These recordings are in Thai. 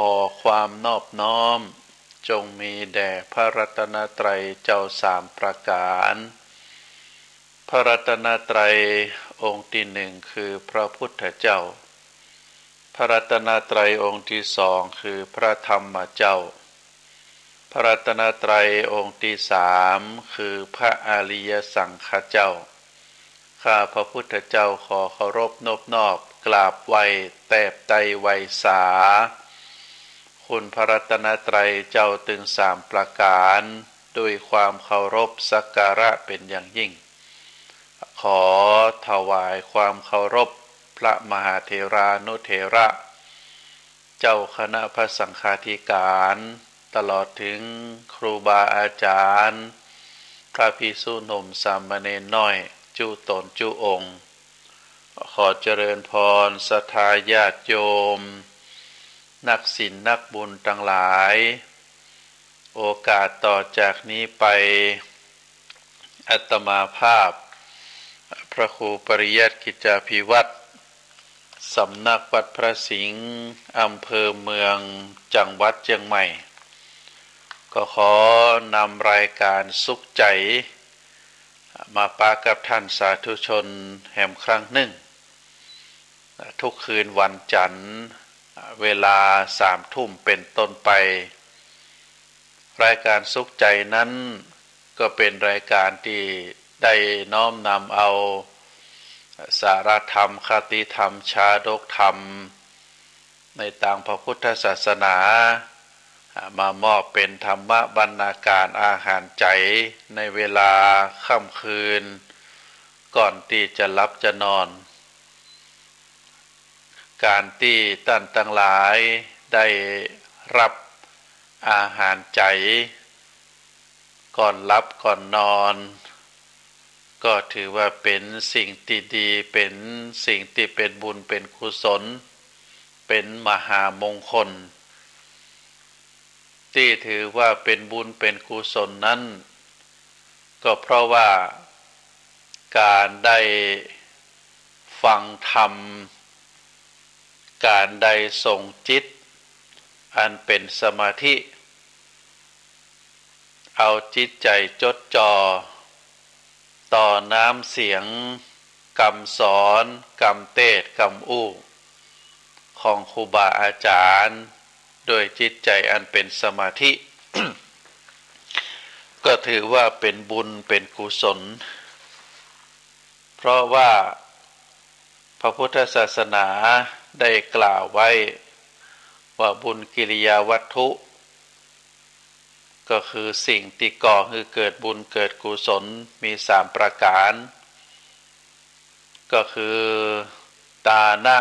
อความนอบน้อมจงมีแด่พระรัตนตรัยเจ้าสามประการพระรัตนตรัยองค์ที่หนึ่งคือพระพุทธเจ้าพระรัตนตรัยองค์ที่สองคือพระธรรมเจ้าพระรัตนตรัยองค์ที่สามคือพระอริยสังฆเจ้าข้าพระพุทธเจ้าขอเคารพนบนอบกราบไหว้แตบไตรไวสาคุณพระรัตนตรัยเจ้าถึงสามประการด้วยความเคารพสักการะเป็นอย่างยิ่งขอถวายความเคารพพระมหาเถรานุเถระเจ้าคณะพระสังฆาธิการตลอดถึงครูบาอาจารย์พระภิกษุหนุ่มสามเณรน้อยจุตนจุองค์ขอเจริญพรศรัทธาญาติโยมนักศีลนักบุญทั้งหลายโอกาสต่อจากนี้ไปอาตมาภาพพระครูปริยัติกิจจาภิวัตรสำนักวัดพระสิงห์อำเภอเมืองจังหวัดเชียงใหม่ก็ขอนำรายการสุขใจมาปากับท่านสาธุชนแห่งครั้งหนึ่งทุกคืนวันจันทร์เวลา3 ทุ่มเป็นต้นไปรายการสุขใจนั้นก็เป็นรายการที่ได้น้อมนำเอาสาระธรรมคติธรรมชาดกธรรมในทางพระพุทธศาสนามามอบเป็นธรรมบรรณาการอาหารใจในเวลาค่ำคืนก่อนที่จะหลับจะนอนการที่ท่านทั้งหลายได้รับอาหารใจก่อนหลับก่อนนอนก็ถือว่าเป็นสิ่งที่ดีเป็นสิ่งที่เป็นบุญเป็นกุศลเป็นมหามงคลที่ถือว่าเป็นบุญเป็นกุศลนั้นก็เพราะว่าการได้ฟังธรรมการได้ส่งจิตอันเป็นสมาธิเอาจิตใจจดจ่อต่อน้ำเสียงคำสอนคำเทศน์คำอู้ของครูบาอาจารย์โดยจิตใจอันเป็นสมาธิ ก็ถือว่าเป็นบุญเป็นกุศลเพราะว่าพระพุทธศาสนาได้กล่าวไว้ว่าบุญกิริยาวัตถุก็คือสิ่งที่ก่อให้เกิดบุญเกิดกุศลมี3 ประการก็คือทานะ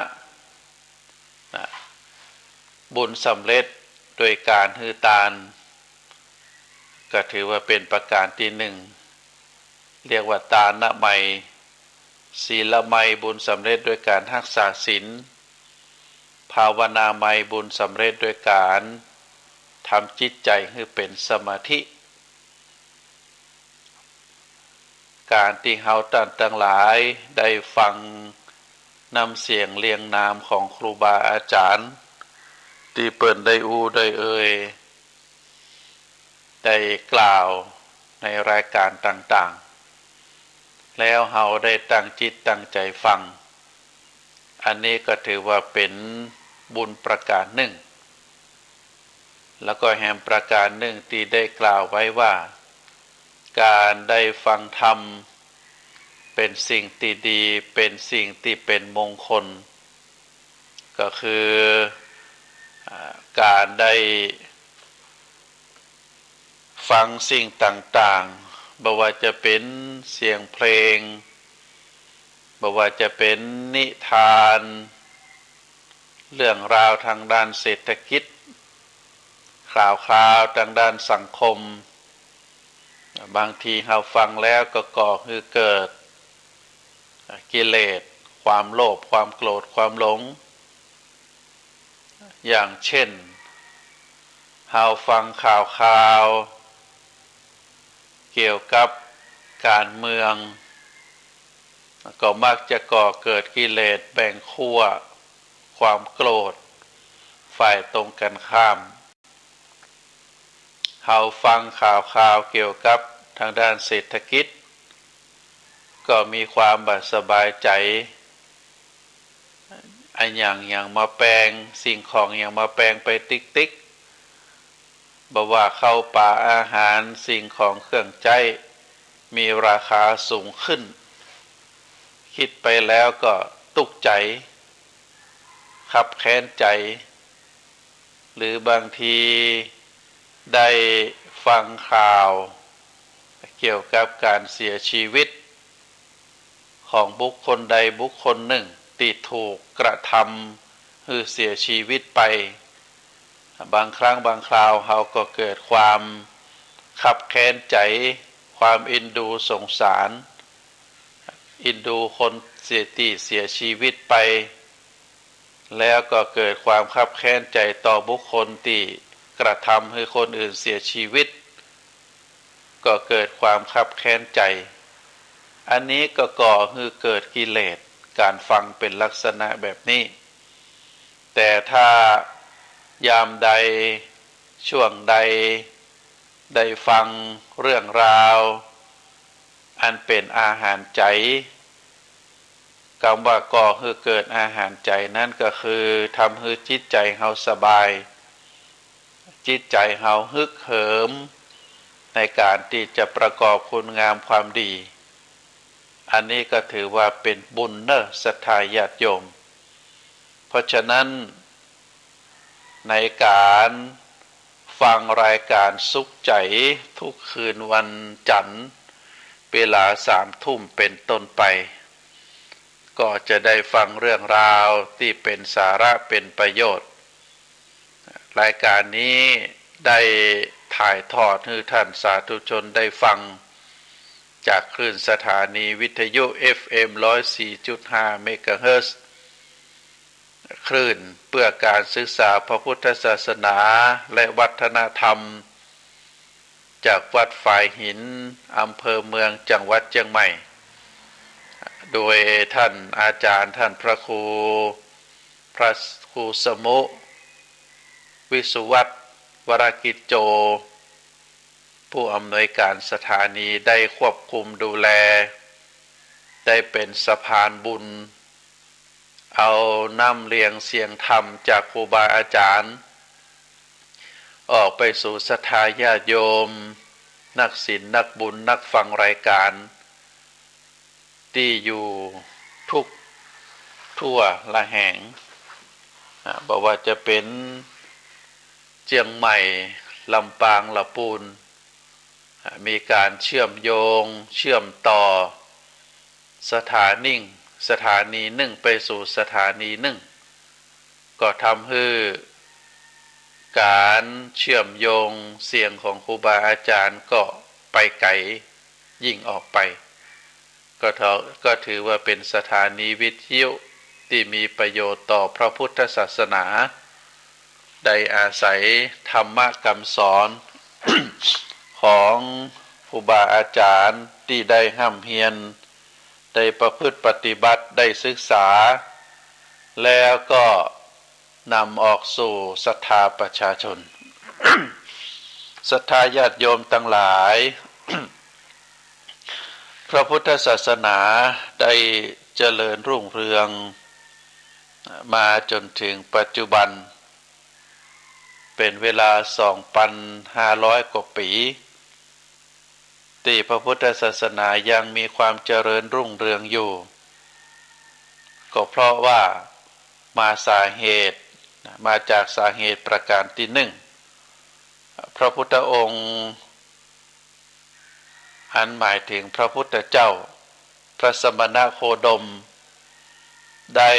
บุญสำเร็จโดยการให้ทานก็ถือว่าเป็นประการที่1เรียกว่าทานะไมยศีลไมยบุญสำเร็จโดยการรักษาศีลภาวนาไมยบุญสำเร็จโดยการทำจิตใจให้เป็นสมาธิการที่เฮาท่านทั้งหลายได้ฟังนำเสียงเรียงนามของครูบาอาจารย์ที่เปิ้นได้อู้ได้เอ่ยได้กล่าวในรายการต่างๆแล้วเฮาได้ตั้งจิตตั้งใจฟังอันนี้ก็ถือว่าเป็นบุญประการหนึ่งแล้วก็แห่งประการหนึ่งที่ได้กล่าวไว้ว่าการได้ฟังธรรมเป็นสิ่งที่ดีเป็นสิ่งที่เป็นมงคลก็คือการได้ฟังสิ่งต่างๆบ่ว่าจะเป็นเสียงเพลงบ่ว่าจะเป็นนิทานเรื่องราวทางด้านเศรษฐกิจข่าวทางด้านสังคมบางทีเราฟังแล้วก็ก่อให้เกิดกิเลสความโลภความโกรธความหลงอย่างเช่นเราฟังข่าวเกี่ยวกับการเมืองก็มักจะก่อเกิดกิเลสแบ่งขั้วความโกรธ ฝ่ายตรงกันข้ามเขาฟังข่าวเกี่ยวกับทางด้านเศรษฐกิจก็มีความสบายใจอันอย่างมาแปลงสิ่งของอย่างมาแปลงไปติ๊กบอกว่าเข้าป่าอาหารสิ่งของเครื่องใช้มีราคาสูงขึ้นคิดไปแล้วก็ตุกใจขับแค้นใจหรือบางทีได้ฟังข่าวเกี่ยวกับการเสียชีวิตของบุคคลใดบุคคลหนึ่งที่ถูกกระทำคือเสียชีวิตไปบางครั้งบางคราวเขาก็เกิดความขับแค้นใจความเอ็นดูสงสารเอ็นดูคนเสียชีวิตไปแล้วก็เกิดความขับแค้นใจต่อบุคคลที่กระทำให้คนอื่นเสียชีวิตก็เกิดความขับแค้นใจอันนี้ก็ก่อให้เกิดกิเลสการฟังเป็นลักษณะแบบนี้แต่ถ้ายามใดช่วงใดได้ฟังเรื่องราวอันเป็นอาหารใจคำว่าก่อให้เกิดอาหารใจนั่นก็คือทำให้จิตใจเฮาสบายจิตใจเฮาฮึกเหิมในการที่จะประกอบคุณงามความดีอันนี้ก็ถือว่าเป็นบุญเนอะศรัทธาญาติโยมเพราะฉะนั้นในการฟังรายการสุขใจทุกคืนวันจันทร์เวลา3 ทุ่มเป็นต้นไปก็จะได้ฟังเรื่องราวที่เป็นสาระเป็นประโยชน์รายการนี้ได้ถ่ายทอดให้ท่านสาธุชนได้ฟังจากคลื่นสถานีวิทยุ FM 104.5 เมกะเฮิรตซ์คลื่นเพื่อการศึกษาพระพุทธศาสนาและวัฒนธรรมจากวัดฝายหินอำเภอเมืองจังหวัดเชียงใหม่โดยท่านอาจารย์ท่านพระครูสมุวิสุวัตรวรกิจโจผู้อำนวยการสถานีได้ควบคุมดูแลได้เป็นสะพานบุญเอานำเรียงเสียงธรรมจากครูบาอาจารย์ออกไปสู่ศรัทธาญาติโยมนักศีลนักบุญนักฟังรายการที่อยู่ทุกทั่วละแห่งบอกว่าจะเป็นเชียงใหม่ลำปางลำพูนมีการเชื่อมโยงเชื่อมต่อสถานีหนึ่งไปสู่สถานีหนึ่งก็ทำให้การเชื่อมโยงเสียงของครูบาอาจารย์ก็ไปไกลยิ่งออกไปก็ถือว่าเป็นสถานีวิทยุที่มีประโยชน์ต่อพระพุทธศาสนาได้อาศัยธรรมคำสอน ของครูบาอาจารย์ที่ได้ห้ำเฮียนได้ประพฤติปฏิบัติได้ศึกษาแล้วก็นำออกสู่ศรัทธาประชาชน ศรัทธาญาติโยมทั้งหลาย พระพุทธศาสนาได้เจริญรุ่งเรืองมาจนถึงปัจจุบันเป็นเวลา 2,500 กว่าปีที่พระพุทธศาสนายังมีความเจริญรุ่งเรืองอยู่ก็เพราะว่ามาจากสาเหตุประการที่หนึ่งพระพุทธองค์อันหมายถึงพระพุทธเจ้าพระสมณโคดมได้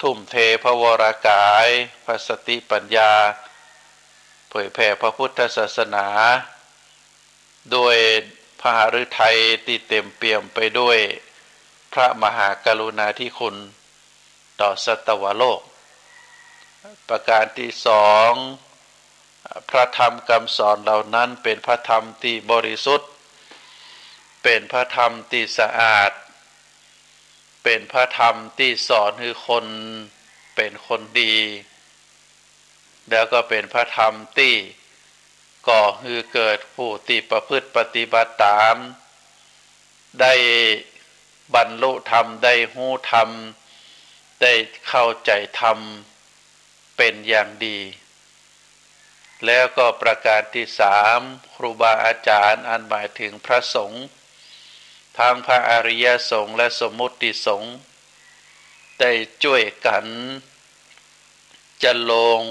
ทุ่มเทพระวรากายพระสติปัญญาเผยแผ่พระพุทธศาสนาโดยพระฤทัยที่เต็มเปี่ยมไปด้วยพระมหากรุณาธิคุณต่อสัตวโลกประการที่สองพระธรรมคำสอนเหล่านั้นเป็นพระธรรมที่บริสุทธิ์เป็นพระธรรมที่สะอาดเป็นพระธรรมที่สอนให้คนเป็นคนดี แล้วก็เป็นพระธรรมที่ก่อให้เกิดผู้ที่ประพฤติปฏิบัติตามได้บรรลุธรรมได้หู้ธรรมได้เข้าใจธรรมเป็นอย่างดีแล้วก็ประการที่สามครูบาอาจารย์อันหมายถึงพระสงฆ์ทั้งพระอริยสงฆ์และสมมุติสงฆ์ได้ช่วยกันจะลง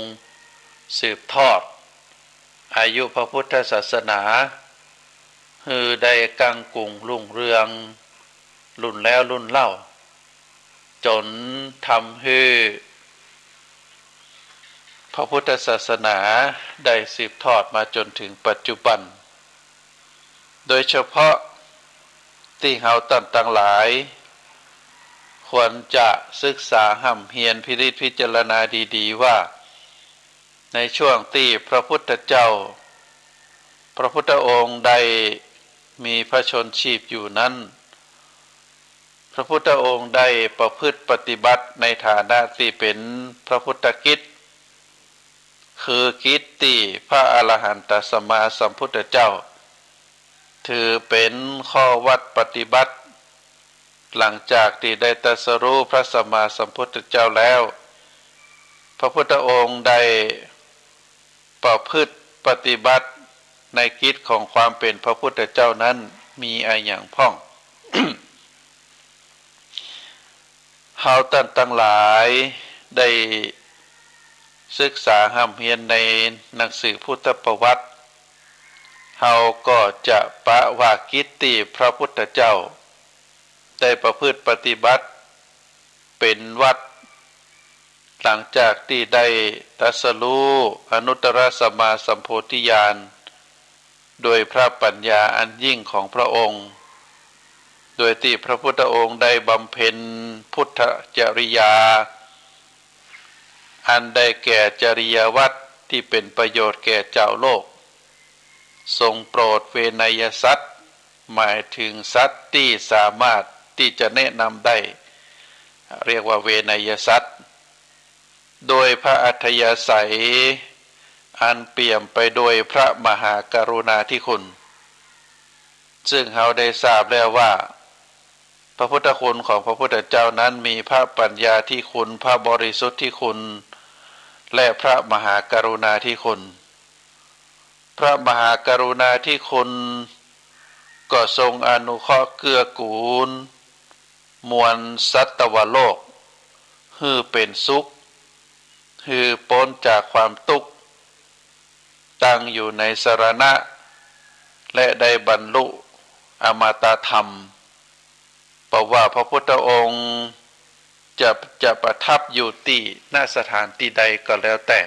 สืบทอดอายุพระพุทธศาสนาคือได้กังกุงรุ่งเรืองรุ่นแล้วรุ่นเล่าจนทำให้พระพุทธศาสนาได้สืบทอดมาจนถึงปัจจุบันโดยเฉพาะที่เฮาท่านทั้งหลายควรจะศึกษาห่ำเฮียนพิจารณาดีๆว่าในช่วงที่พระพุทธเจ้าพระพุทธองค์ได้มีพระชนชีพอยู่นั้นพระพุทธองค์ได้ประพฤติปฏิบัติในฐานะที่เป็นพระพุทธกิจคือกิจที่พระอรหันตสัมมาสัมพุทธเจ้าถือเป็นข้อวัดปฏิบัติหลังจากที่ได้ตรัสรู้พระสัมมาสัมพุทธเจ้าแล้วพระพุทธองค์ได้ประพฤติปฏิบัติในกิจของความเป็นพระพุทธเจ้านั้นมีอะไรอย่างพ้อง เฮาท่านทั้งหลายได้ศึกษาห้ำเฮียนในหนังสือพุทธประวัติเฮาก็จะปะว่ากิจที่พระพุทธเจ้าได้ประพฤติปฏิบัติเป็นวัดหลังจากที่ได้ตรัสรู้อนุตตรสัมมาสัมโพธิญาณโดยพระปัญญาอันยิ่งของพระองค์โดยที่พระพุทธองค์ได้บำเพ็ญพุทธจริยาอันได้แก่จริยวัตรที่เป็นประโยชน์แก่เจ้าโลกทรงโปรดเวนยสัตว์หมายถึงสัตว์ที่สามารถที่จะแนะนำได้เรียกว่าเวนยสัตว์โดยพระอัธยาศัยอันเปี่ยมไปด้วยพระมหากรุณาธิคุณซึ่งเราได้ทราบแล้วว่าพระพุทธคุณของพระพุทธเจ้านั้นมีพระปัญญาธิคุณพระบริสุทธิคุณและพระมหากรุณาธิคุณพระมหากรุณาธิคุณก็ทรงอนุเคราะห์เกื้อกูลมวลสัตวโลกให้เป็นสุขให้พ้นจากความทุกข์ตั้งอยู่ในสรณะและได้บรรลุอมตะธรรมเพราะว่าพระพุทธองค์จะประทับอยู่ที่ณสถานที่ใดก็แล้วแต่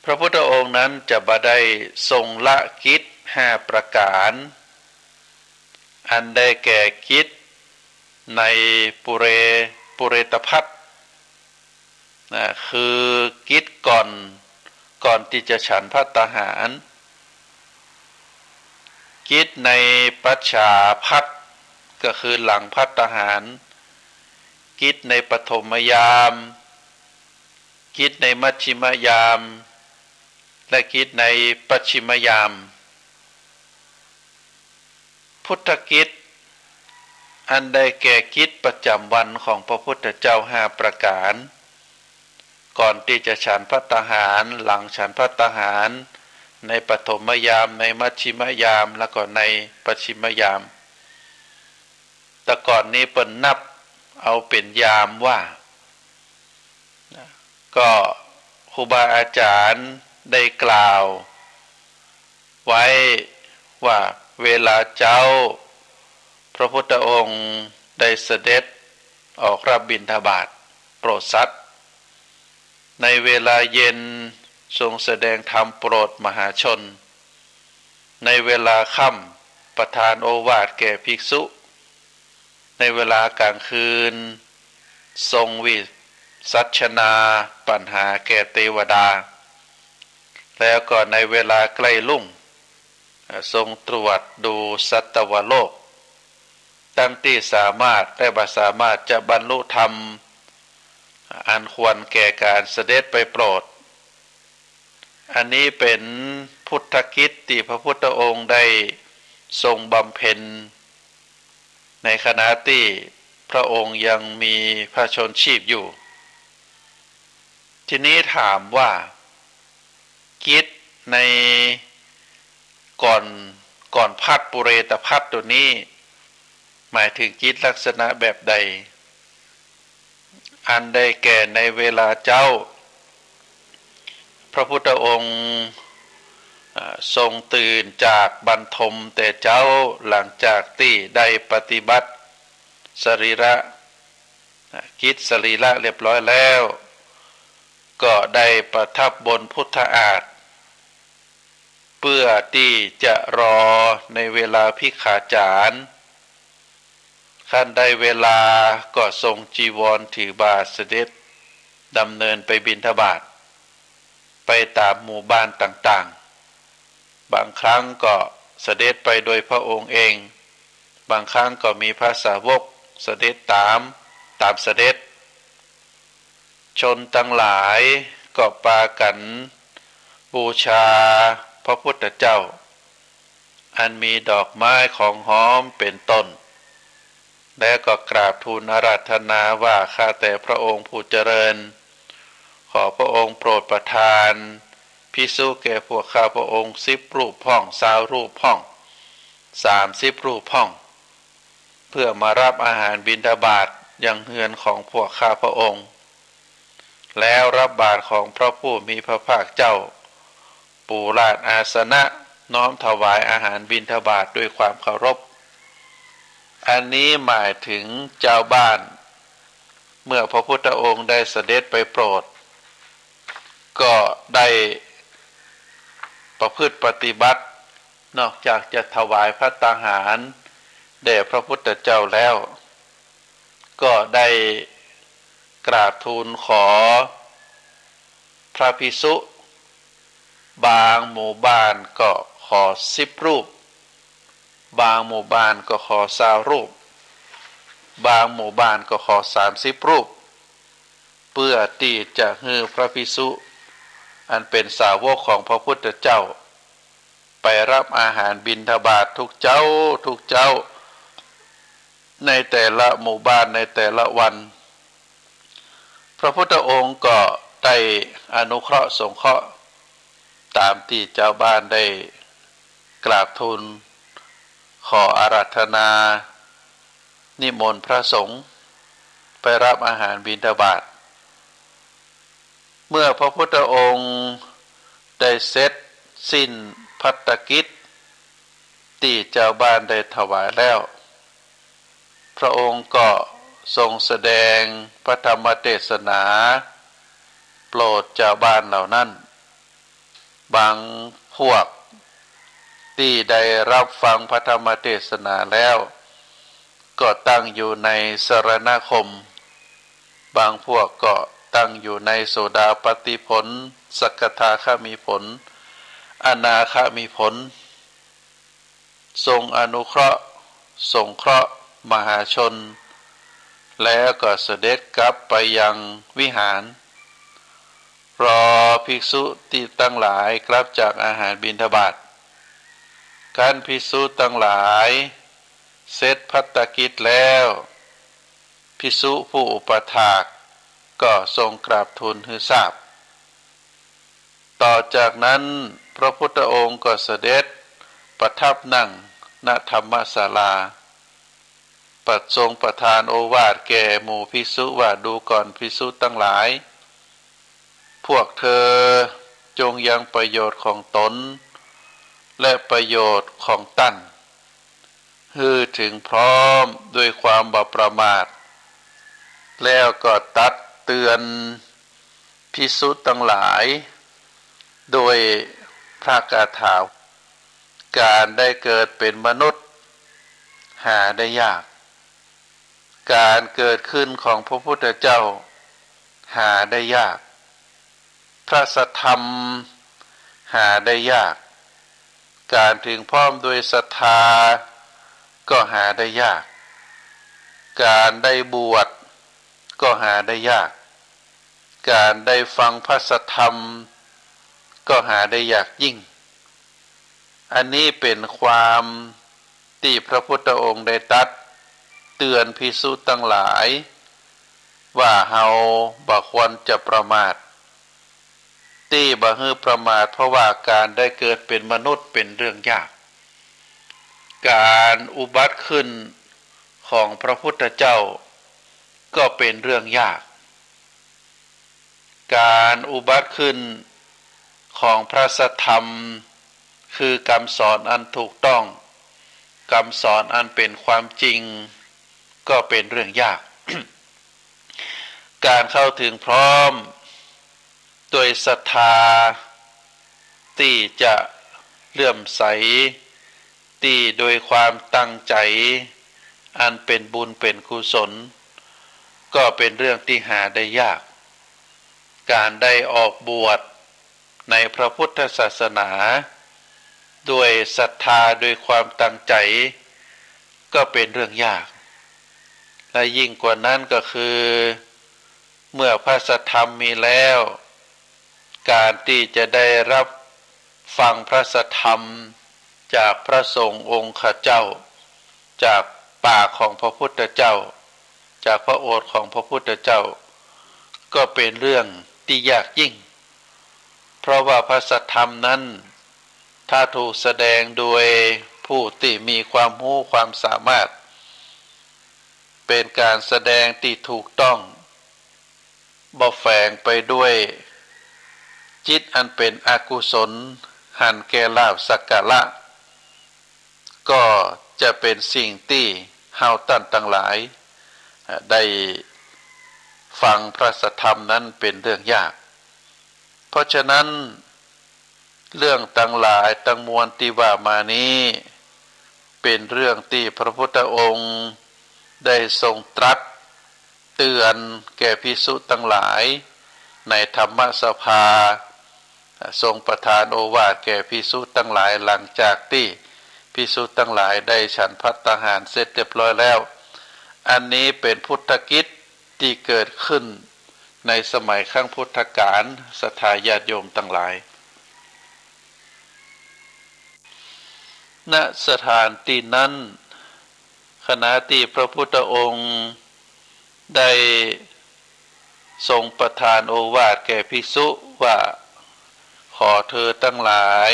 พระพุทธองค์นั้นจะบ่ได้ทรงละกิจ5ประการอันได้แก่กิจในปุเรตภัทรคือกิจก่อนที่จะฉันภัตตาหารกิจในปัจฉาภัตก็คือหลังภัตตาหารกิจในปฐมยามกิจในมัชชิมยามและกิจในปัจฉิมยามพุทธกิจอันได้แก่กิจประจำวันของพระพุทธเจ้า5ประการก่อนที่จะฉันภัตตาหารหลังฉันภัตตาหารในปฐมยามในมัชชิมยามแล้วก็ในปัจฉิมยามแต่ก่อนนี้เปิ้นนับเอาเป็นยามว่าก็ครูบาอาจารย์ได้กล่าวไว้ว่าเวลาเจ้าพระพุทธองค์ได้เสด็จออกรับบิณฑบาตโปรดสัตว์ในเวลาเย็นทรงแสดงธรรมโปรดมหาชนในเวลาค่ำประทานโอวาทแก่ภิกษุในเวลากลางคืนทรงวิสัชนาปัญหาแก่เทวดาแล้วก็ในเวลาใกล้รุ่งทรงตรวจดูสัตวโลกตั้งที่สามารถและบ่สามารถจะบรรลุธรรม อันควรแก่การเสด็จไปโปรดอันนี้เป็นพุทธกิจที่พระพุทธองค์ได้ทรงบำเพ็ญในขณะที่พระองค์ยังมีพระชนชีพอยู่ทีนี้ถามว่ากิจในก่อนพัดปุเรตพัดตัวนี้หมายถึงกิจลักษณะแบบใดอันได้แก่ในเวลาเจ้าพระพุทธองค์ทรงตื่นจากบรรทมแต่เจ้าหลังจากที่ได้ปฏิบัติสรีระกิจสรีระเรียบร้อยแล้วก็ได้ประทับบนพุทธอาฏเพื่อที่จะรอในเวลาภิกขาจารย์ขั้นได้เวลาก็ทรงจีวรถือบาทเสด็จดำเนินไปบิณฑบาตไปตามหมู่บ้านต่างๆบางครั้งก็เสด็จไปโดยพระองค์เองบางครั้งก็มีพระสาวกเสด็จตามเสด็จชนทั้งหลายก็ปากันบูชาพระพุทธเจ้าอันมีดอกไม้ของหอมเป็นต้นและก็กราบทูลอาราธนาว่าข้าแต่พระองค์ผู้เจริญขอพระองค์โปรดประทานภิกษุแก่พวกข้าพระองค์10 รูปพ่อง20 รูปพ่อง30 รูปพ่องเพื่อมารับอาหารบิณฑบาตยังเฮือนของพวกข้าพระองค์แล้วรับบาตรของพระผู้มีพระภาคเจ้าปูราชอาสนะน้อมถวายอาหารบิณฑบาตด้วยความเคารพอันนี้หมายถึงเจ้าบ้านเมื่อพระพุทธองค์ได้เสด็จไปโปรดก็ได้ประพฤติปฏิบัตินอกจากจะถวายพระตาหารแด่พระพุทธเจ้าแล้วก็ได้กราบทูลขอพระภิกษุบางหมู่บ้านก็ขอ10 รูปบางหมู่บ้านก็ขอ20 รูปบางหมู่บ้านก็ขอ30 รูปเพื่อที่จะให้พระภิกษุอันเป็นสาวกของพระพุทธเจ้าไปรับอาหารบิณฑบาตทุกเจ้าในแต่ละหมู่บ้านในแต่ละวันพระพุทธองค์ก็ได้อนุเคราะห์สงเคราะห์ตามที่เจ้าบ้านได้กราบทูลขออาราธนานิมนต์พระสงฆ์ไปรับอาหารบิณฑบาตเมื่อพระพุทธองค์ได้เสร็จสิ้นภัตกิจที่เจ้าบ้านได้ถวายแล้วพระองค์ก็ทรงแสดงพระธรรมเทศนาโปรดเจ้าบ้านเหล่านั้นบางพวกที่ได้รับฟังพระธรรมเทศนาแล้วก็ตั้งอยู่ในสรณคมบางพวกก็ตั้งอยู่ในโสดาปัตติผลสกทาคามีผลอนาคามีผลทรงอนุเคราะห์สงเคราะห์มหาชนแล้วก็เสด็จกลับไปยังวิหารรอภิกษุที่ตั้งหลายกลับจากอาหารบิณฑบาตการภิกษุตั้งหลายเสร็จภัตกิจแล้วภิกษุผู้อุปถากก็ทรงกราบทูลให้ทราบต่อจากนั้นพระพุทธองค์ก็เสด็จประทับนั่งณธรรมศาลาปัดทรงประทานโอวาทแก่หมู่ภิกษุว่าดูก่อนภิกษุทั้งหลายพวกเธอจงยังประโยชน์ของตนและประโยชน์ของตั้นให้ถึงพร้อมด้วยความบ่ประมาทแล้วก็ตักเตือนภิกษุทั้งหลายโดยพระคาถาการได้เกิดเป็นมนุษย์หาได้ยากการเกิดขึ้นของพระพุทธเจ้าหาได้ยากพระสัทธรรมหาได้ยากการถึงพร้อมด้วยศรัทธาก็หาได้ยากการได้บวชก็หาได้ยาก การได้ฟังพระสัทธรรมก็หาได้ยากยิ่งอันนี้เป็นความที่พระพุทธองค์ได้ตรัสเตือนภิกษุทั้งหลายว่าเฮาบ่ควรจะประมาทที่บ่ฮือประมาทเพราะว่าการได้เกิดเป็นมนุษย์เป็นเรื่องยากการอุบัติขึ้นของพระพุทธเจ้าก็เป็นเรื่องยากการอุบัติขึ้นของพระสัทธรรมคือคำสอนอันถูกต้องคำสอนอันเป็นความจริงก็เป็นเรื่องยาก การเข้าถึงพร้อมโดยศรัทธาที่จะเลื่อมใสที่โดยความตั้งใจอันเป็นบุญเป็นกุศลก็เป็นเรื่องที่หาได้ยากการได้ออกบวชในพระพุทธศาสนาด้วยศรัทธาด้วยความตั้งใจก็เป็นเรื่องยากและยิ่งกว่านั้นก็คือเมื่อพระสัทธรรมมีแล้วการที่จะได้รับฟังพระสัทธรรมจากพระสงฆ์องค์ข้าเจ้าจากปากของพระพุทธเจ้าจากพระโอษฐ์ของพระพุทธเจ้าก็เป็นเรื่องที่ยากยิ่งเพราะว่าพระสัทธรรมนั้นถ้าถูกแสดงโดยผู้ที่มีความรู้ความสามารถเป็นการแสดงที่ถูกต้องบ่แฝงไปด้วยจิตอันเป็นอกุศลหันแก่ลาภสักการะก็จะเป็นสิ่งที่เฮาท่านทั้งหลายได้ฟังพระสัทธรรมนั้นเป็นเรื่องยากเพราะฉะนั้นเรื่องทั้งหลายทั้งมวลที่ว่ามานี้เป็นเรื่องที่พระพุทธองค์ได้ทรงตรัสเตือนแก่ภิกษุทั้งหลายในธรรมสภาทรงประทานโอวาทแก่ภิกษุทั้งหลายหลังจากที่ภิกษุทั้งหลายได้ฉันภัตตาหารเสร็จเรียบร้อยแล้วอันนี้เป็นพุทธกิจที่เกิดขึ้นในสมัยครั้งพุทธกาลศรัทธาญาติโยมทั้งหลายณสถานที่นั้นขณะที่พระพุทธองค์ได้ทรงประทานโอวาทแก่ภิกษุว่าขอเธอทั้งหลาย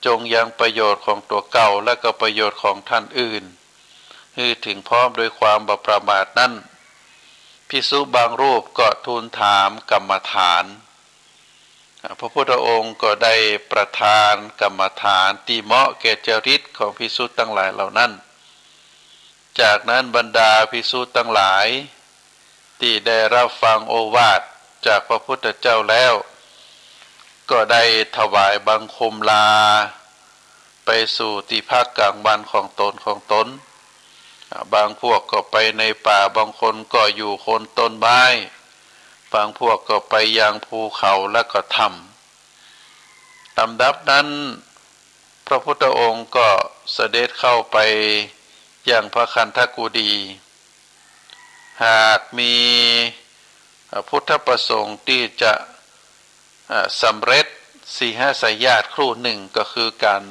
จงยังประโยชน์ของตัวเก่าและก็ประโยชน์ของท่านอื่นคือถึงพร้อมโดยความบ่ประมาทนั้นภิกษุบางรูปก็ทูลถามกรรมฐานพระพุทธองค์ก็ได้ประทานกรรมฐานที่เหมาะแก่จริตของภิกษุทั้งหลายเหล่านั้นจากนั้นบรรดาภิกษุทั้งหลายที่ได้รับฟังโอวาทจากพระพุทธเจ้าแล้วก็ได้ถวายบังคมลาไปสู่ที่พักกลางวันของตนบางพวกก็ไปในป่าบางคนก็อยู่โคนต้นไม้บางพวกก็ไปยังภูเขาและก็ถ้ำลำดับนั้นพระพุทธองค์ก็เสด็จเข้าไปยังพระคันธกุฎีหากมีพุทธประสงค์ที่จะสำเร็จสี่ห้าสายญาติครู่หนึ่งก็คือการ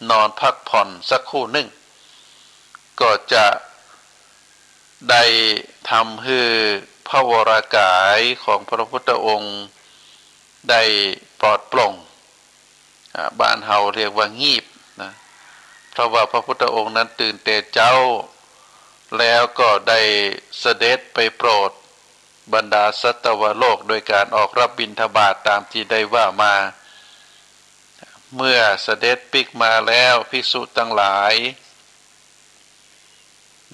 นอนพักผ่อนสักครู่หนึ่งก็จะได้ทำให้พระวรากายของพระพุทธองค์ได้ปลอดโปร่งบ้านเฮาเรียกว่างีบนะเพราะว่าพระพุทธองค์นั้นตื่นแต่เจ้าแล้วก็ได้เสด็จไปโปรดบรรดาสัตวโลกโดยการออกรับบิณฑบาตตามที่ได้ว่ามาเมื่อเสด็จปิกมาแล้วภิกษุทั้งหลาย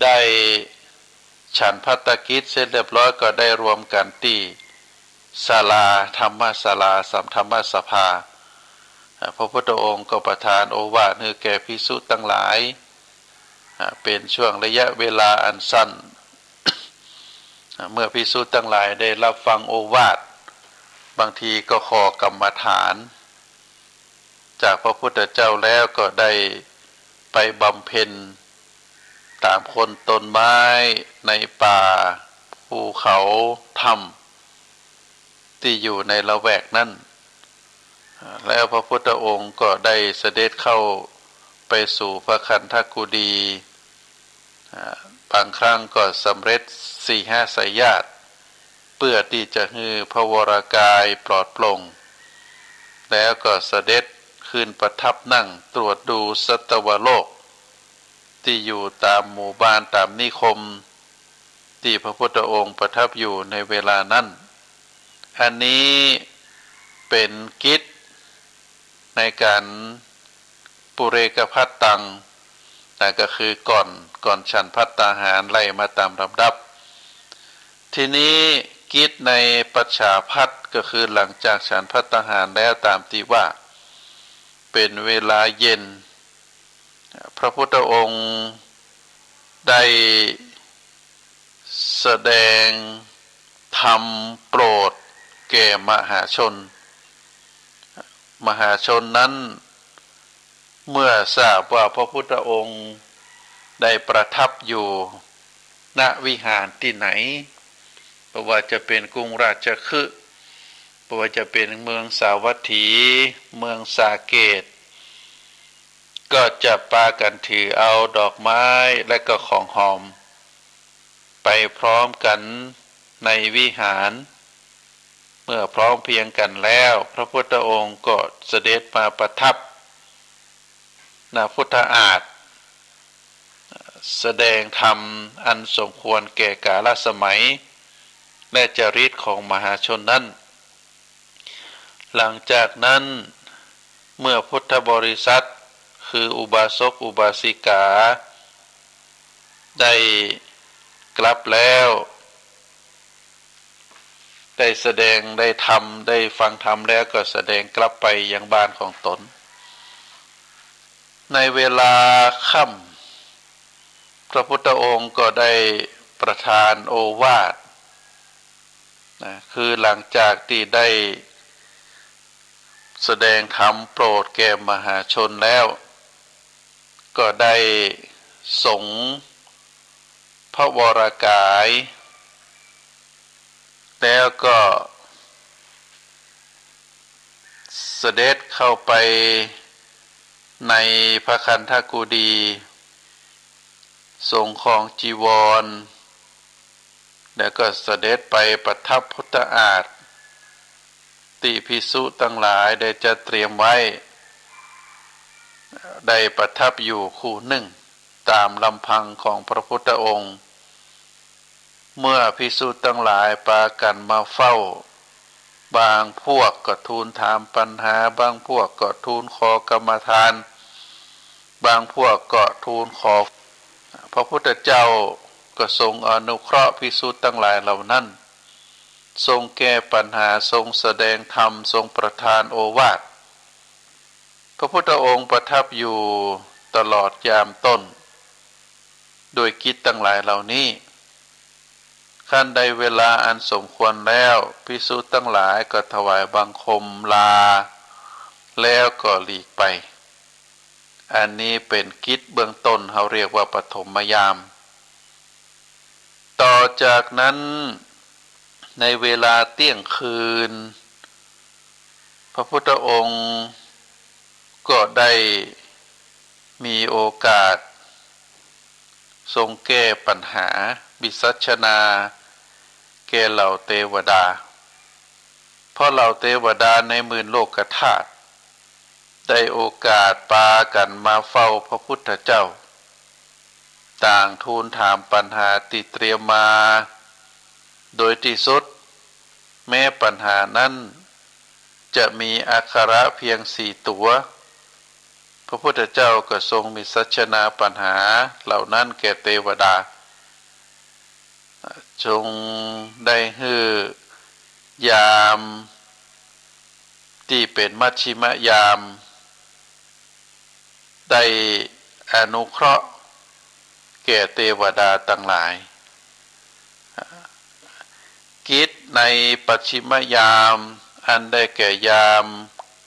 ได้ฉันภัตตกิจเสร็จเรียบร้อยก็ได้รวมกันที่ศาลาธรรมศาลาสัมธรรมสภาพระพุทธองค์ก็ประทานโอวาทให้แก่ภิกษุทั้งหลายเป็นช่วงระยะเวลาอันสั้นเมื่อภิกษุทั้งหลายได้รับฟังโอวาทบางทีก็ขอกรรมฐานจากพระพุทธเจ้าแล้วก็ได้ไปบำเพ็ญตามคนต้นไม้ในป่าภูเขาถ้ ที่อยู่ในละแวกนั้นแล้วพระพุทธองค์ก็ได้เสด็จเข้าไปสู่พระคันธกุฎีบางครั้งก็สำเร็จ4-5 สายญาติเพื่อที่จะให้พระวรากายปลอดโปร่งแล้วก็เสด็จขึ้นประทับนั่งตรวจดูสัตวโลกที่อยู่ตามหมู่บ้านตามนิคมที่พระพุทธองค์ประทับอยู่ในเวลานั้นอันนี้เป็นกิจในการปุเรกภัตตังนั่นก็คือก่อนฉันภัตตาหารไล่มาตามลำดับทีนี้กิจในปัจฉาภัตก็คือหลังจากฉันภัตตาหารแล้วตามที่ว่าเป็นเวลาเย็นพระพุทธองค์ได้แสดงธรรมโปรดแก่มหาชนนั้นเมื่อทราบว่าพระพุทธองค์ได้ประทับอยู่ณวิหารที่ไหนเพราะว่าจะเป็นกรุงราชคฤห์เพราะว่าจะเป็นเมืองสาวัตถีเมืองสาเกตก็จะปากันถือเอาดอกไม้และก็ของหอมไปพร้อมกันในวิหารเมื่อพร้อมเพียงกันแล้วพระพุทธองค์ก็เสด็จมาประทับณพุทธอาฏแสดงธรรมอันสมควรแก่กาลสมัยและจริตของมหาชนนั้นหลังจากนั้นเมื่อพุทธบริษัทคืออุบาสกอุบาสิกาได้กลับแล้วได้แสดงได้ทำได้ฟังธรรมแล้วก็แสดงกลับไปยังบ้านของตนในเวลาค่ำพระพุทธองค์ก็ได้ประทานโอวาทคือหลังจากที่ได้แสดงธรรมโปรดแก่มหาชนแล้วก็ได้สงฆ์พระวรากายแล้วก็เสด็จเข้าไปในพระคันธกุฎีทรงครองจีวรแล้วก็เสด็จไปประทับพุทธอาฏที่ภิกษุทั้งหลายได้จะเตรียมไว้ได้ประทับอยู่คู่หนึ่งตามลำพังของพระพุทธองค์เมื่อภิกษุทั้งหลายปากันมาเฝ้าบางพวกก็ทูลถามปัญหาบางพวกก็ทูลขอกรรมฐานบางพวกก็ทูลขอพระพุทธเจ้าก็ทรงอนุเคราะห์ภิกษุทั้งหลายเหล่านั้นทรงแก้ปัญหาทรงแสดงธรรมทรงประทานโอวาทพระพุทธองค์ประทับอยู่ตลอดยามต้นโดยกิจทั้งหลายเหล่านี้ขั้นใดเวลาอันสมควรแล้วภิกษุทั้งหลายก็ถวายบังคมลาแล้วก็หลีกไปอันนี้เป็นกิจเบื้องต้นเขาเรียกว่าปฐมยามต่อจากนั้นในเวลาเที่ยงคืนพระพุทธองค์ก็ได้มีโอกาสทรงแก้ปัญหาวิสัชนาแก่เหล่าเทวดาเพราะเหล่าเทวดาในหมื่นโลกธาตุได้โอกาสปากันมาเฝ้าพระพุทธเจ้าต่างทูลถามปัญหาที่เตรียมมาโดยที่สุดแม้ปัญหานั้นจะมีอักขระเพียง4 ตัวพระพุทธเจ้าก็ทรงมีสัชนาปัญหาเหล่านั้นแก่เทวดาจงได้ฮือยามที่เป็นมัชชิมยามได้อนุเคราะห์แก่เทวดาทั้งหลายกิจในปัจฉิมยามอันได้แก่ยาม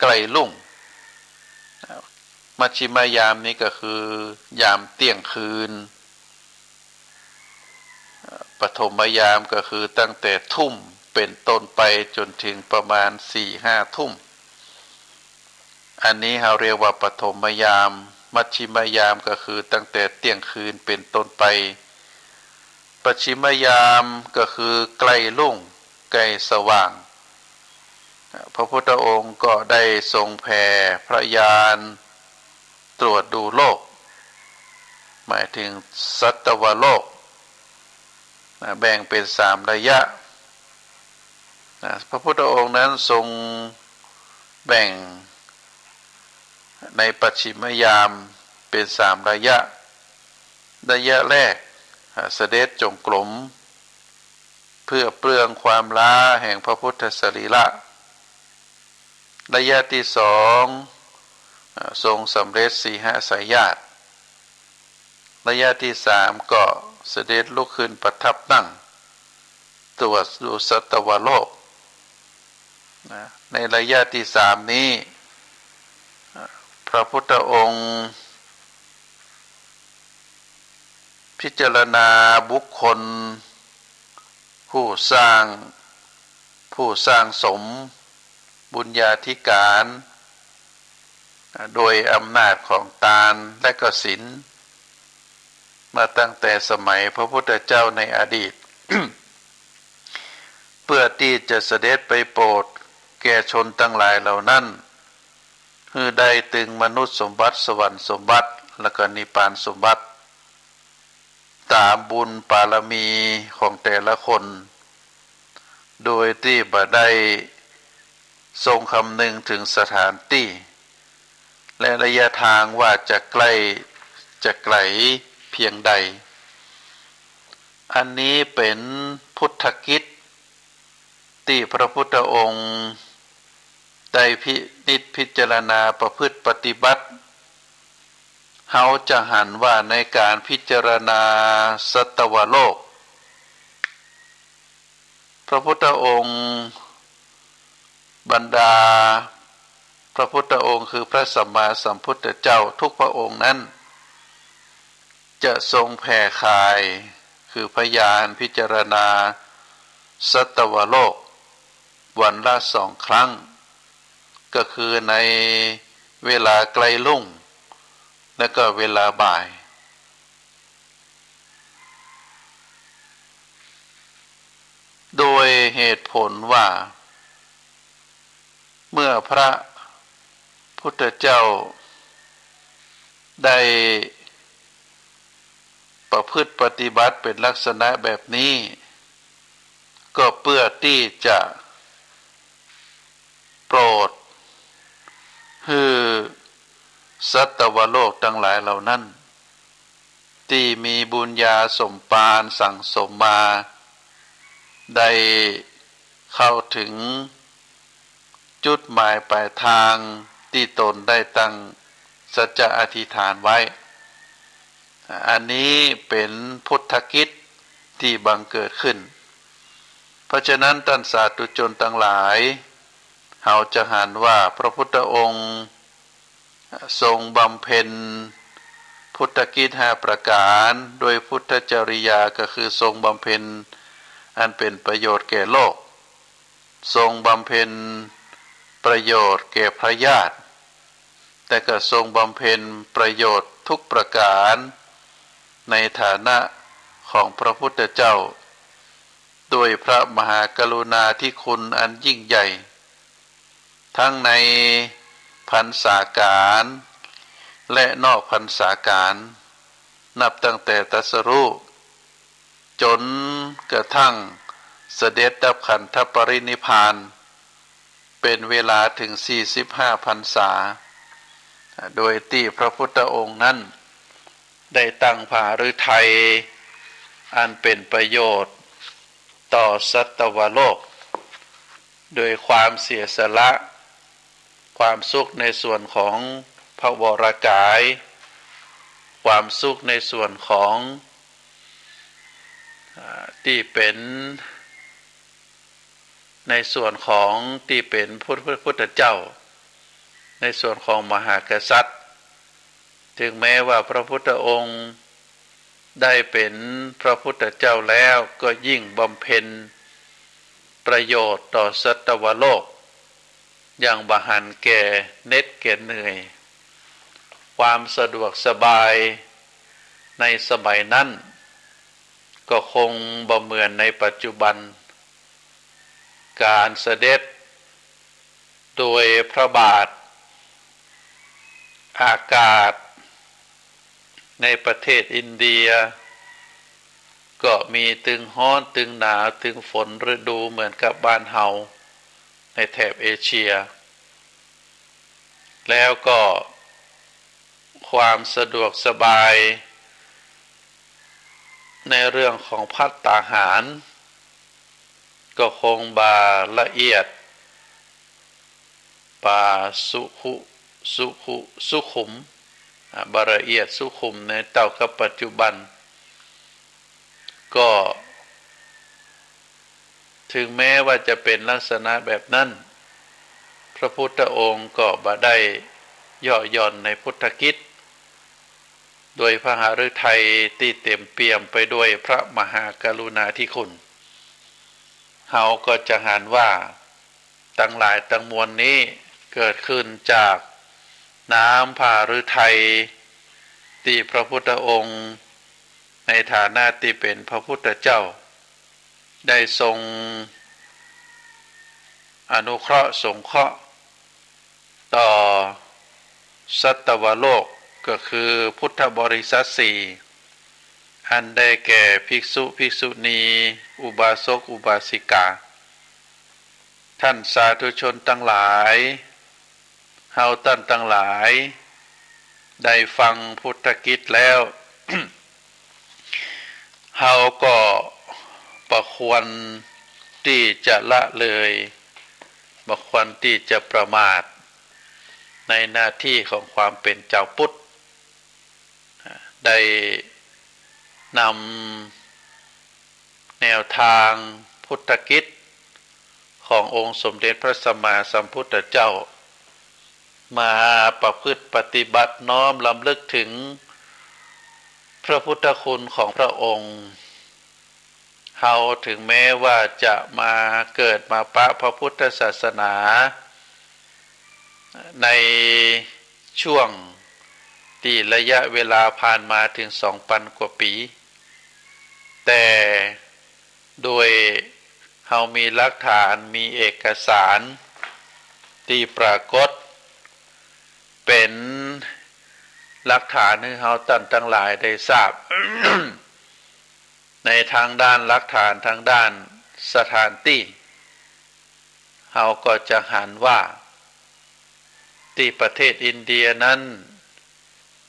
ใกล้รุ่งมัชชิมยามนี้ก็คือยามเที่ยงคืนปฐมยามก็คือตั้งแต่ทุ่มเ เป็นต้นไปจนถึงประมาณ4-5 ทุ่มอันนี้เราเรียกว่าปฐมยามมัชชิมยามก็คือตั้งแต่เที่ยงคืนเป็นต้นไปปัจฉิมยามก็คือใกล้รุ่งใกล้สว่างพระพุทธองค์ก็ได้ทรงแผ่พระญาณตรวจดูโลกหมายถึงสัตวโลกแบ่งเป็น3 ระยะพระพุทธองค์นั้นทรงแบ่งในปัจฉิมยามเป็น3 ระยะระยะแรกเสด็จจงกรมเพื่อเปลืองความล้าแห่งพระพุทธสรีระระยะที่2ทรงสำเร็จสีหสายญาติระยะที่3ก็เสด็จลุกขึ้นประทับนั่งตรวจดูสัตวโลกในระยะที่3นี้พระพุทธองค์พิจารณาบุคคลผู้สร้างสมบุญญาธิการโดยอำนาจของทานและก็ศีลมาตั้งแต่สมัยพระพุทธเจ้าในอดีต เพื่อที่จะเสด็จไปโปรดแก่ชนทั้งหลายเหล่านั้นคือได้ถึงมนุษย์สมบัติสวรรค์สมบัติและก็นิพพานสมบัติตามบุญบารมีของแต่ละคนโดยที่บ่ได้ทรงคำนึงถึงสถานที่และระยะทางว่าจะใกล้จะไกลเพียงใดอันนี้เป็นพุทธกิจที่พระพุทธองค์ได้พิจารณาประพฤติปฏิบัติเขาจะหันว่าในการพิจารณาสัตวโลกพระพุทธองค์บรรดาพระพุทธองค์คือพระสัมมาสัมพุทธเจ้าทุกพระองค์นั้นจะทรงแผ่ข่ายคือพยานพิจารณาสัตวโลกวันละ2 ครั้งก็คือในเวลาใกล้รุ่งและก็เวลาบ่ายโดยเหตุผลว่าเมื่อพระพุทธเจ้าได้ประพฤติปฏิบัติเป็นลักษณะแบบนี้ก็เพื่อที่จะโปรดให้สัตวโลกทั้งหลายเหล่านั้นที่มีบุญญาสมปานสั่งสมมาได้เข้าถึงจุดหมายปลายทางที่ตนได้ตั้งสัจจะอธิษฐานไว้อันนี้เป็นพุทธกิจที่บังเกิดขึ้นเพราะฉะนั้นท่านสาธุชนทั้งหลายเราจะหันว่าพระพุทธองค์ทรงบำเพ็ญพุทธกิจ5 ประการโดยพุทธจริยาก็คือทรงบำเพ็ญอันเป็นประโยชน์แก่โลกทรงบำเพ็ญประโยชน์แก่พระญาติแต่ก็ทรงบำเพ็ญประโยชน์ทุกประการในฐานะของพระพุทธเจ้าด้วยพระมหากรุณาธิคุณอันยิ่งใหญ่ทั้งในพรรษาการและนอกพรรษาการนับตั้งแต่ตรัสรู้จนกระทั่งเสด็จดับขันธปรินิพพานเป็นเวลาถึง45 พรรษาโดยที่พระพุทธองค์นั้นได้ตั้งภาฤทัยอันเป็นประโยชน์ต่อสัตวโลกโดยความเสียสละความสุขในส่วนของพระวรกายความสุขในส่วนของที่เป็นในส่วนของที่เป็นพระพุทธเจ้าในส่วนของมหากษัตริย์ถึงแม้ว่าพระพุทธองค์ได้เป็นพระพุทธเจ้าแล้วก็ยิ่งบำเพ็ญป ประโยชน์ต่อสัตวโลกอย่างบหันแก่เหน็ดแก่เหนื่อยความสะดวกสบายในสมัยนั้นก็คงบ่เหมือนในปัจจุบันการเสด็จโดยพระบาทอากาศในประเทศอินเดียก็มีตึงร้อนตึงหนาวตึงฝนฤดูเหมือนกับบ้านเฮาในแถบเอเชียแล้วก็ความสะดวกสบายในเรื่องของภัตตาหารก็คงบาละเอียดบาสุขุมบาละเอียดสุขุมในเต่ากับปัจจุบันก็ถึงแม้ว่าจะเป็นลักษณะแบบนั้นพระพุทธองค์ก็บ่ได้ย่อหย่อนในพุทธกิจโดยพระหฤทัยที่เต็มเปี่ยมไปด้วยพระมหากรุณาธิคุณเฮาก็จะหานว่าทั้งหลายทั้งมวลนี้เกิดขึ้นจากน้ำพระฤทัยที่พระพุทธองค์ในฐานะที่เป็นพระพุทธเจ้าได้ทรงอนุเคราะห์สงเคราะห์ต่อสัตวโลกก็คือพุทธบริษัทสี่อันได้แก่ภิกษุภิกษุณีอุบาสกอุบาสิกาท่านสาธุชนทั้งหลายเฮาท่านทั้งหลายได้ฟังพุทธกิจแล้ว เฮาก็บ่ควรที่จะละเลยบ่ควรที่จะประมาทในหน้าที่ของความเป็นเจ้าพุทธได้นำแนวทางพุทธกิจขององค์สมเด็จพระสัมมาสัมพุทธเจ้ามาประพฤติปฏิบัติน้อมรำลึกถึงพระพุทธคุณของพระองค์เฮาถึงแม้ว่าจะมาเกิดมาปะพระพุทธศาสนาในช่วงที่ระยะเวลาผ่านมาถึง 2,000 กว่าปีแต่โดยเฮามีหลักฐานมีเอกสารที่ปรากฏเป็นหลักฐานให้เฮาท่านทั้งหลายได้ทราบ ในทางด้านหลักฐานทางด้านสถานที่เฮาก็จะหันว่าที่ประเทศอินเดียนั้น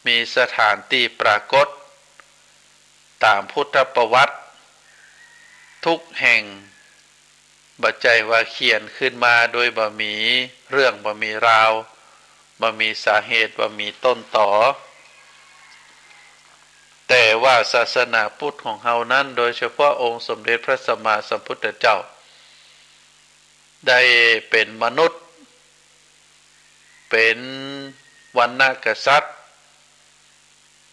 มีสถานที่ปรากฏตามพุทธประวัติทุกแห่งบ่ใจว่าเขียนขึ้นมาโดยบ่มีเรื่องบ่มีราวบ่มีสาเหตุบ่มีต้นต่อแต่ว่าศาสนาพุทธของเฮานั้นโดยเฉพาะองค์สมเด็จพระสัมมาสัมพุทธเจ้าได้เป็นมนุษย์เป็นวรรณกษัตริย์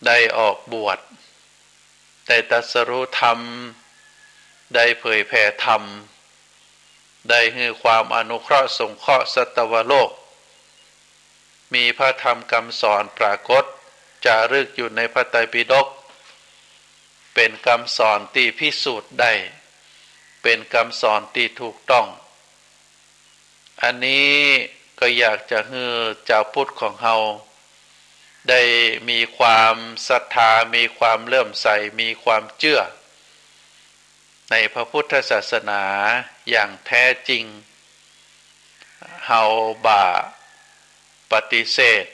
ได้ออกบวชได้ตรัสรู้ธรรมได้เผยแผ่ธรรมได้ให้ความอนุเคราะห์สงเคราะห์สัตวโลกมีพระธรรมคำสอนปรากฏจารึกอยู่ในพระไตรปิฎกเป็นคำสอนที่พิสูจน์ได้เป็นคำสอนที่ถูกต้องอันนี้ก็อยากจะให้เจ้าพุทธของเฮาได้มีความศรัทธามีความเลื่อมใสมีความเชื่อในพระพุทธศาสนาอย่างแท้จริงเฮาบ่ปฏิเสธ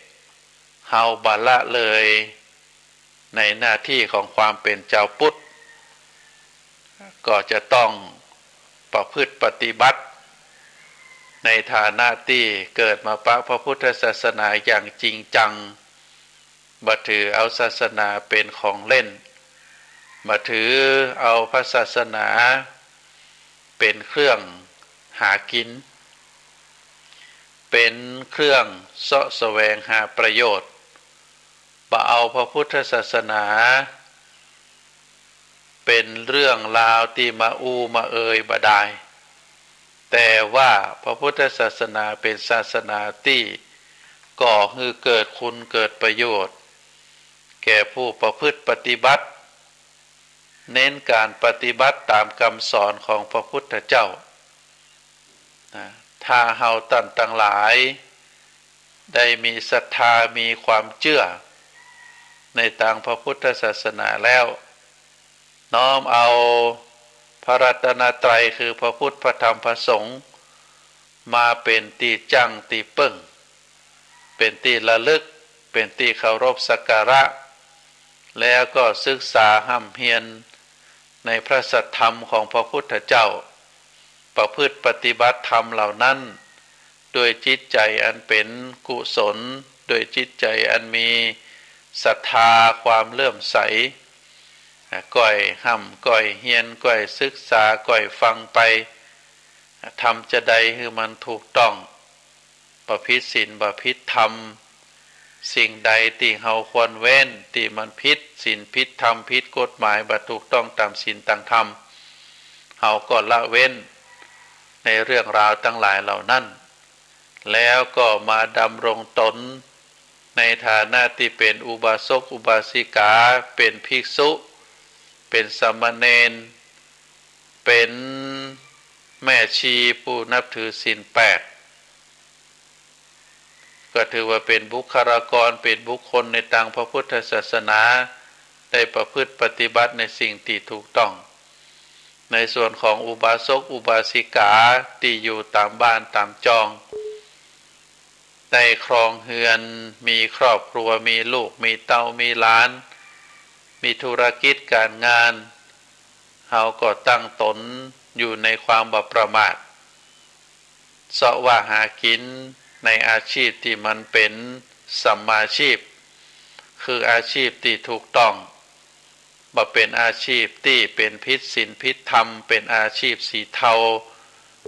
เฮาบ่ละเลยในหน้าที่ของความเป็นเจ้าพุทธก็จะต้องประพฤติปฏิบัติในฐานะที่เกิดมาปะพระพุทธศาสนาอย่างจริงจังบ่ถือเอาศาสนาเป็นของเล่นบ่ถือเอาพระศาสนาเป็นเครื่องหากินเป็นเครื่องเสาะแสวงหาประโยชน์บ่เอาพระพุทธศาสนาเป็นเรื่องราวที่มามาเอ่ยบ่ได้ แต่ว่าพระพุทธศาสนาเป็นศาสนาที่ก่อให้เกิดคุณเกิดประโยชน์แก่ผู้ประพฤติปฏิบัติเน้นการปฏิบัติตามคำสอนของพระพุทธเจ้าถ้าเฮาท่านทั้งหลายได้มีศรัทธามีความเชื่อในทางพระพุทธศาสนาแล้วน้อมเอาพระรัตนตรัยคือพระพุทธพระธรรมพระสงฆ์มาเป็นที่จังที่ปึ้งเป็นที่ระลึกเป็นที่เคารพสักการะแล้วก็ศึกษาห้ำเพียรในพระสัทธรรมของพระพุทธเจ้าประพฤติปฏิบัติธรรมเหล่านั้นโดยจิตใจอันเป็นกุศลโดยจิตใจอันมีศรัทธาความเลื่อมใสก่อยห้ำก่อยเฮียนก่อยศึกษาก่อยฟังไปทำจะใดให้มันถูกต้องประพฤติศีลประพฤติธรรมสิ่งใดที่เฮาควรเว้นที่มันผิดศีลผิดธรรมผิดกฎหมายบ่ถูกต้องตามศีลตามธรรมเฮาก็ละเว้นในเรื่องราวทั้งหลายเหล่านั้นแล้วก็มาดำรงตนในฐานะที่เป็นอุบาสกอุบาสิกาเป็นภิกษุเป็นสามเณรเป็นแม่ชีผู้นับถือศีล8ก็ถือว่าเป็นบุคลากรเป็นบุคคลในทางพระพุทธศาสนาได้ประพฤติปฏิบัติในสิ่งที่ถูกต้องในส่วนของอุบาสกอุบาสิกาที่อยู่ตามบ้านตามจองได้ครองเฮือนมีครอบครัวมีลูกมีเต้ามีหลานมีธุรกิจการงานเฮาก็ตั้งตนอยู่ในความบ่ประมาทเสาะว่าหากินในอาชีพที่มันเป็นสัมมาชีพคืออาชีพที่ถูกต้องบ่เป็นอาชีพที่เป็นผิดศีลผิดธรรมเป็นอาชีพสีเทา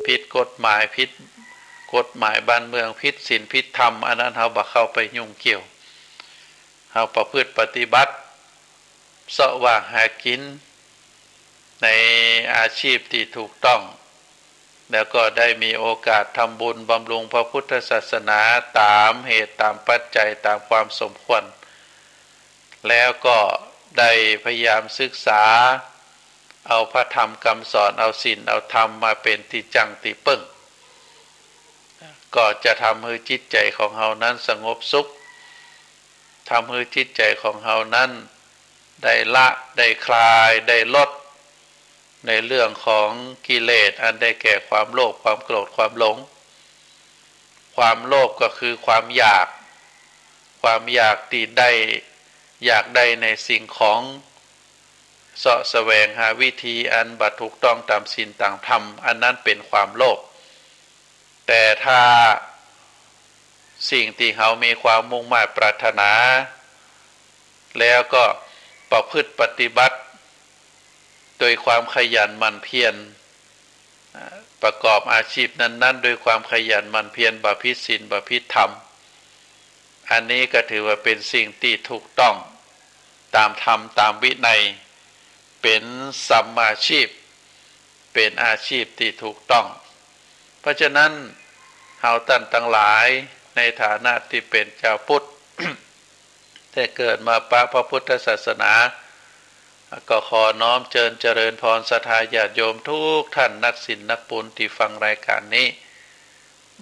ผิดกฎหมายผิดกฎหมายบ้านเมืองผิดศีลผิดธรรมอันนั้นเฮาบ่เข้าไปยุ่งเกี่ยวเฮาประพฤติปฏิบัติเสาะว่าหากินในอาชีพที่ถูกต้องแล้วก็ได้มีโอกาสทำบุญบำรุงพระพุทธศาสนาตามเหตุตามปัจจัยตามความสมควรแล้วก็ได้พยายามศึกษาเอาพระธรรมคำสอนเอาศีลเอาธรรมมาเป็นที่จังที่ปึ้งก็จะทำให้จิตใจของเฮานั้นสงบสุขทำให้จิตใจของเฮานั้นได้ละได้คลายได้ลดในเรื่องของกิเลสอันได้แก่ความโลภความโกรธความหลงความโลภก็คือความอยากที่ได้อยากได้ในสิ่งของเสาะแสวงหาวิธีอันบัดถูกต้องตามศีลตามธรรมอันนั้นเป็นความโลภแต่ถ้าสิ่งที่เขามีความมุ่งมั่นปรารถนาแล้วก็ประพฤติปฏิบัติโดยความขยันหมั่นเพียรประกอบอาชีพนั้นๆโดยความขยันหมั่นเพียรประพฤติศีลประพฤติธรรมอันนี้ก็ถือว่าเป็นสิ่งที่ถูกต้องตามธรรมตามวินัยเป็นสัมมาชีพเป็นอาชีพที่ถูกต้องเพราะฉะนั้นเฮาท่านทั้งหลายในฐานะที่เป็นชาวพุทธ ได้เกิดมาพระพุทธศาสนาก็ขอน้อมเจริญพรศรัทธาญาติโยมทุกท่านนักศีลนักบุญที่ฟังรายการนี้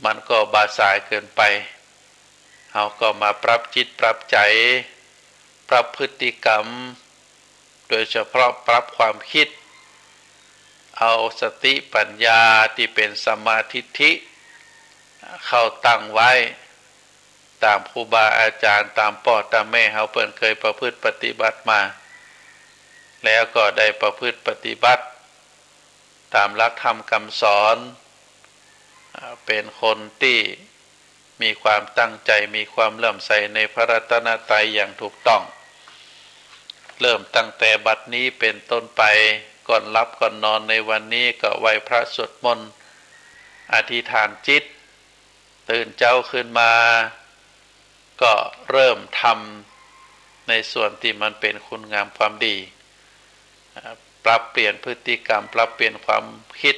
มันก็บาสายเกินไปเฮาก็มาปรับจิตปรับใจปรับพฤติกรรมโดยเฉพาะปรับความคิดเอาสติปัญญาที่เป็นสัมมาทิฏฐิเข้าตั้งไว้ตามครูบาอาจารย์ตามพ่อตามแม่เฮาเพิ่นเคยประพฤติปฏิบัติมาแล้วก็ได้ประพฤติปฏิบัติตามหลักธรรมคำสอนเป็นคนที่มีความตั้งใจมีความเลื่อมใสในพระรัตนตรัยอย่างถูกต้องเริ่มตั้งแต่บัดนี้เป็นต้นไปก่อนรับก่อนนอนในวันนี้ก็ไหว้พระสวดมนต์อธิษฐานจิตตื่นเจ้าขึ้นมาก็เริ่มทำในส่วนที่มันเป็นคุณงามความดีปรับเปลี่ยนพฤติกรรมปรับเปลี่ยนความคิด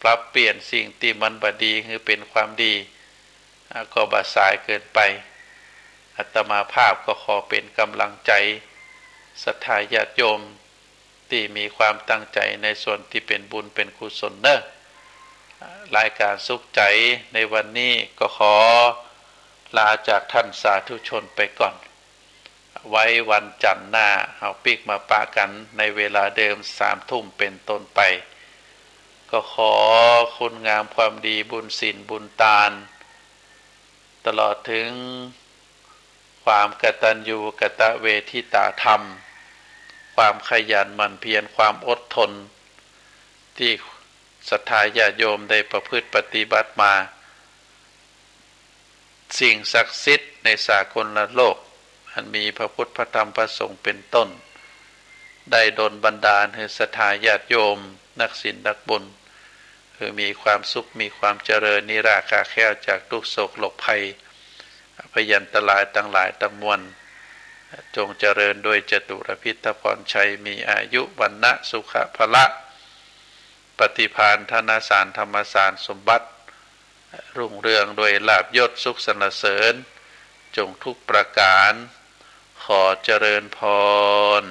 ปรับเปลี่ยนสิ่งที่มันบดีคือเป็นความดีก็บ่สายเกินไปอาตมาภาพก็ขอเป็นกำลังใจศรัทธาญาติโยมที่มีความตั้งใจในส่วนที่เป็นบุญเป็นกุศลเนอะรายการสุขใจในวันนี้ก็ขอลาจากท่านสาธุชนไปก่อน ไว้วันจันทร์หน้าเอาปิกมาปะกันในเวลาเดิม3 ทุ่มเป็นต้นไปก็ขอคุณงามความดีบุญศีลบุญทานตลอดถึงความกตัญญูกตเวทิตาธรรมความขยันหมั่นเพียรความอดทนที่ศรัทธาญาติโยมได้ประพฤติปฏิบัติมาสิ่งศักดิ์สิทธิ์ในสากลโลกอันมีพระพุทธพระธรรมพระสงฆ์เป็นต้นได้ดลบันดาลให้ศรัทธาญาติโยมนักศีลนักบุญคือมีความสุขมีความเจริญนิราคาแค้วจากทุกโศกโรคภัยพยันตรายทั้งหลายทั้งมวลจงเจริญโดยจตุรพิธพรชัยมีอายุวันนะสุขภละปฏิภาณธนสารธรรมสารสมบัติรุ่งเรืองโดยลาภยศสุขสรรเสริญจงทุกประการขอเจริญพร